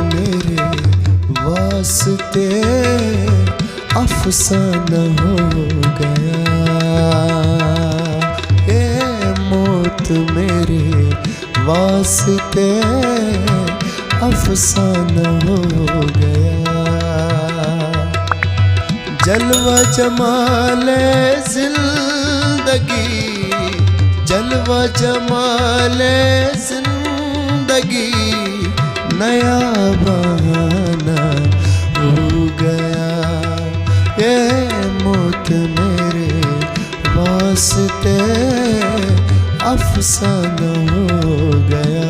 मेरे वास्ते अफसाना हो गया। ये मौत मेरे वास्ते अफसाना हो गया। जलवा जमाले जिंदगी, जलवा जमाले जिंदगी, नया बहाना हो गया। ये मौत मेरे वास्ते अफसाना हो गया।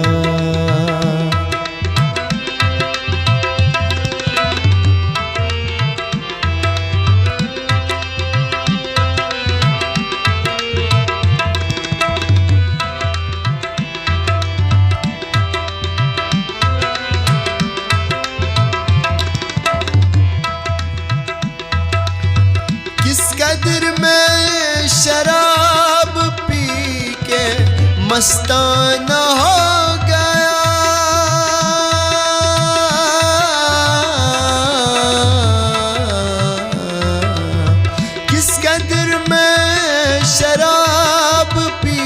किस कदर में शराब पी के मस्ताना हो गया। किस कदर में शराब पी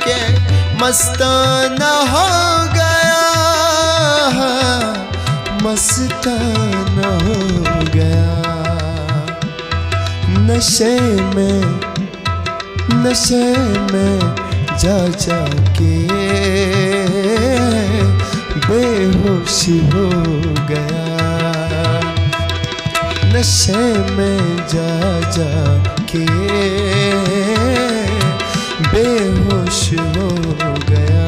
के मस्ताना हो गया, मस्ताना हो गया। नशे में जा जा के बेहोश हो गया। नशे में जा जा के बेहोश हो गया।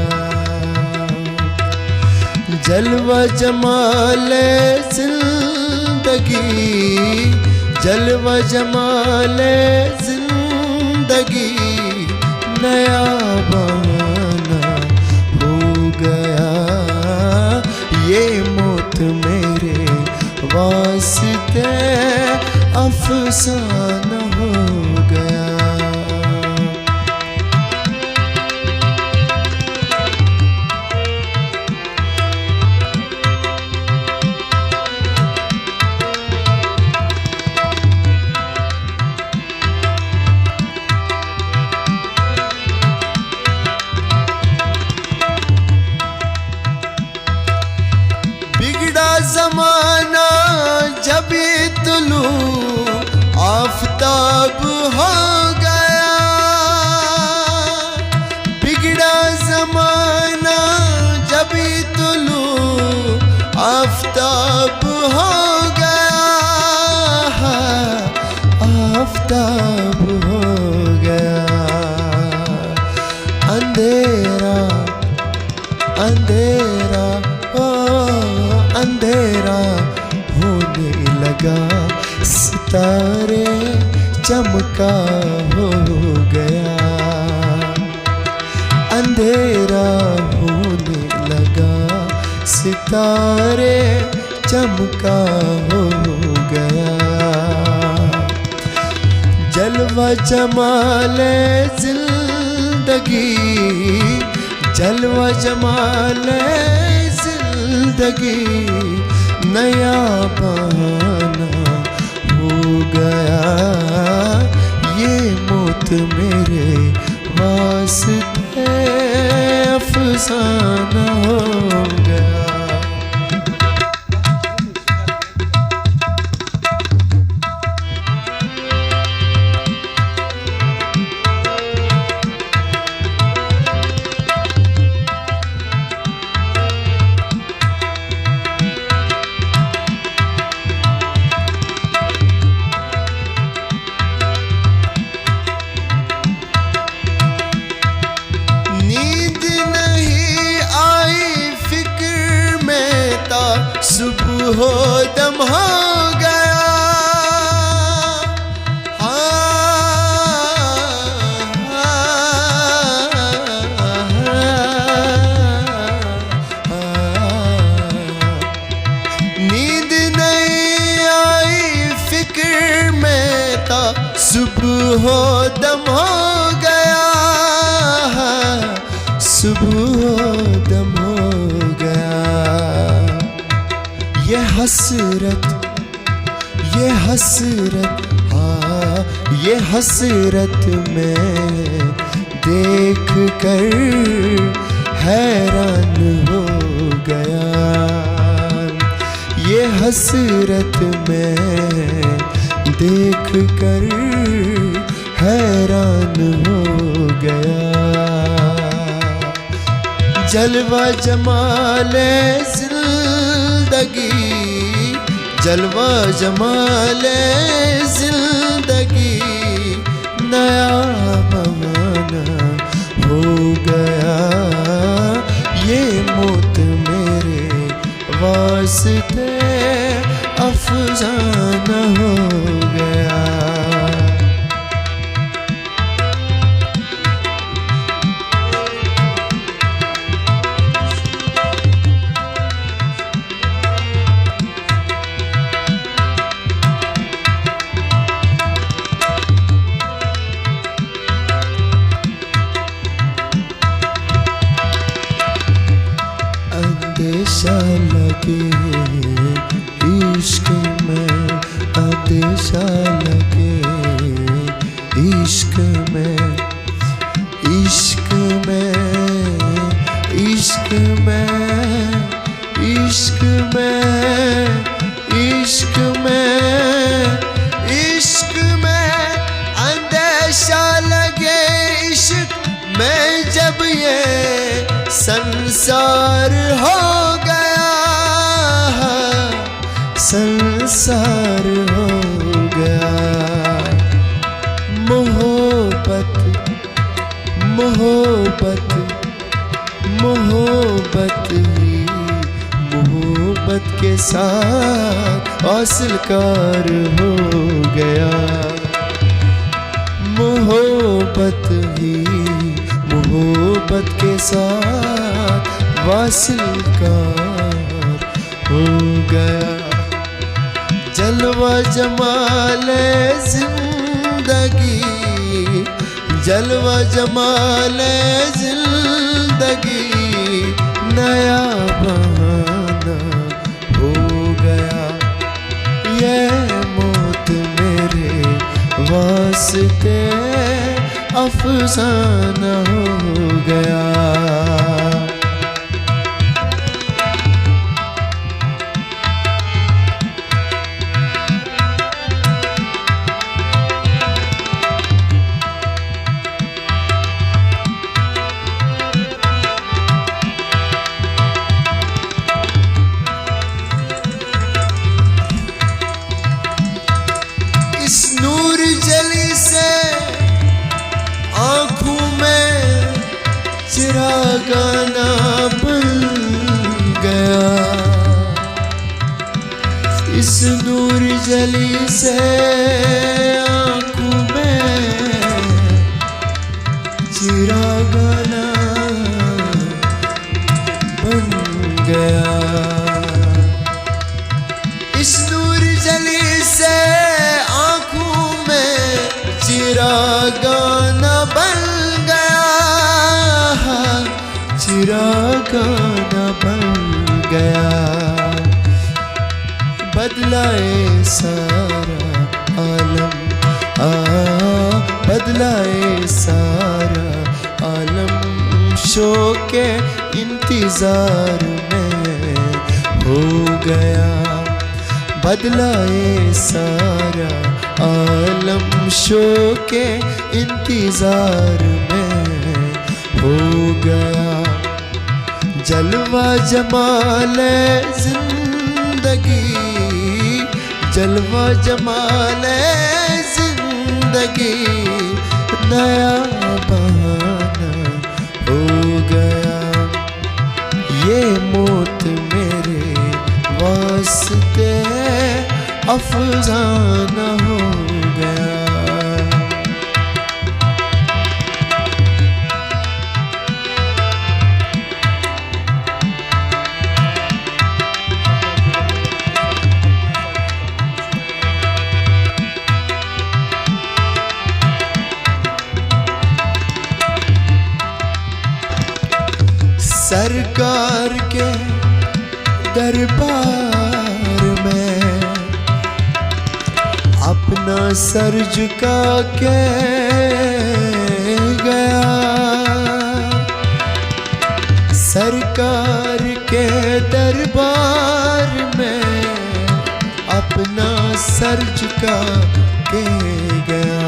जलवा जमाले जिंदगी, जलवा जमाले जिंदगी, नया बहाना हो गया। ये मौत मेरे वास्ते अफसाना हो गया। ज़माना जब तुलू आफताब हो गया। बिगड़ा ज़माना जब तुलू आफताब हो गया, आफताब हो गया। अंधेरा अंधेरा अंधेरा होने लगा, सितारे चमका हो गया। अंधेरा होने लगा, सितारे चमका हो गया। जलवा जमाले जिंदगी, जलवा जमाले जिंदगी, नया बहाना हो गया। ये मौत मेरे वास्ते अफसाना हो गया। सुबह हो दम हो गया। नींद नहीं आई फिक्र में था, सुबह हो दम हो गया, सुबह हो दम हो गया। हसरत, ये हसरत, हाँ ये हसरत में देख कर हैरान हो गया। ये हसरत में देख कर हैरान हो गया। जलवा जमाले जिंदगी, जलवा जमाले जिंदगी नया बहाना हो गया। ये मौत मेरे वास्ते अफसाना हो गया। अंदेशा लगे इश्क में, अंदेशा लगे इश्क में, इश्क में, इश्क में, इश्क में, इश्क में, इश्क में अंदेशा लगे इश्क में। जब ये संसार हो गया, संसार हो गया। मोहब्बत, मोहब्बत, मोहब्बत ही मोहब्बत के साथ हासिलकार हो गया। मोहब्बत ही मोहब्बत के साथ वासिलकार हो गया। जलवा जमाले जिंदगी, जलवा जमाले जिंदगी नया बहाना हो गया। ये मौत मेरे वास्ते अफसाना हो गया। इस नूर जली से आँखों में चिरागाना बन गया। इस नूर जली से आँखों में चिरागाना बन गया। इस नूर जली से आँखों में चिरागाना बन गया, चिरागाना बन गया। बदलाए सारा आलम, बदलाए सारा आलम शौक़े इंतजार में हो गया। बदलाए सारा आलम शौक़े इंतजार में हो गया। जलवा जमाले जिंदगी, जलवा जमाले जिंदगी नया बहाना हो गया। ये मौत मेरे वास्ते अफसाना हो गया। सरकार के दरबार अपना सर झुका के गया। सरकार के दरबार में अपना सर झुका के गया,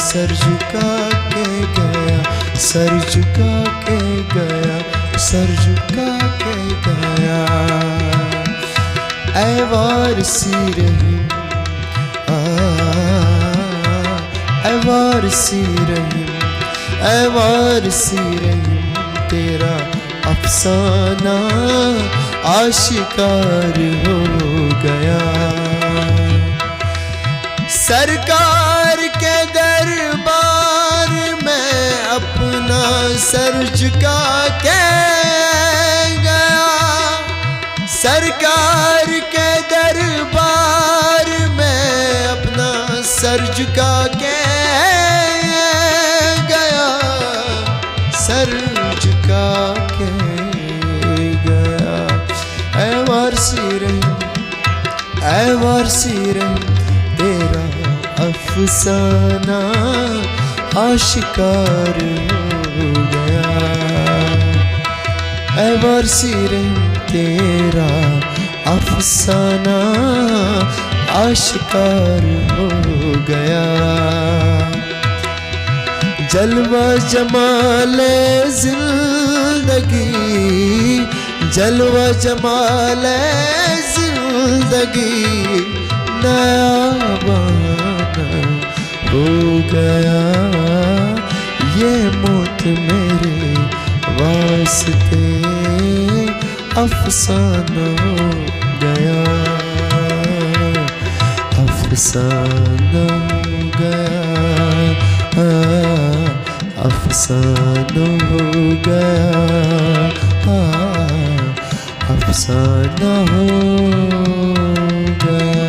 सर झुका के गया, सर झुका के गया, सर झुका के गया। ऐ वारसी रहीम, ऐ वारसी रहीम, ऐ वारसी रहीम, तेरा अफसाना आशिकार हो गया। सरकार के दरबार में अपना सर झुका के गया। सरकार के दरबार में अपना सर झुका के गया, सर झुका के गया। ऐ वारसी रहीम, ऐ वारसी रहीम, तेरा अफसाना आशिकार हो गया। ऐ वारसी रहीम, तेरा अफसाना आशिकार हो गया। जलवा जमाले जिंदगी, जलवा जमाले जिंदगी, नया बहाना हो गया। ये मौत मेरे वास्ते अफसाना हो गया, अफसाना हो गया, अफसाना हो गया, अफसाना हो गया।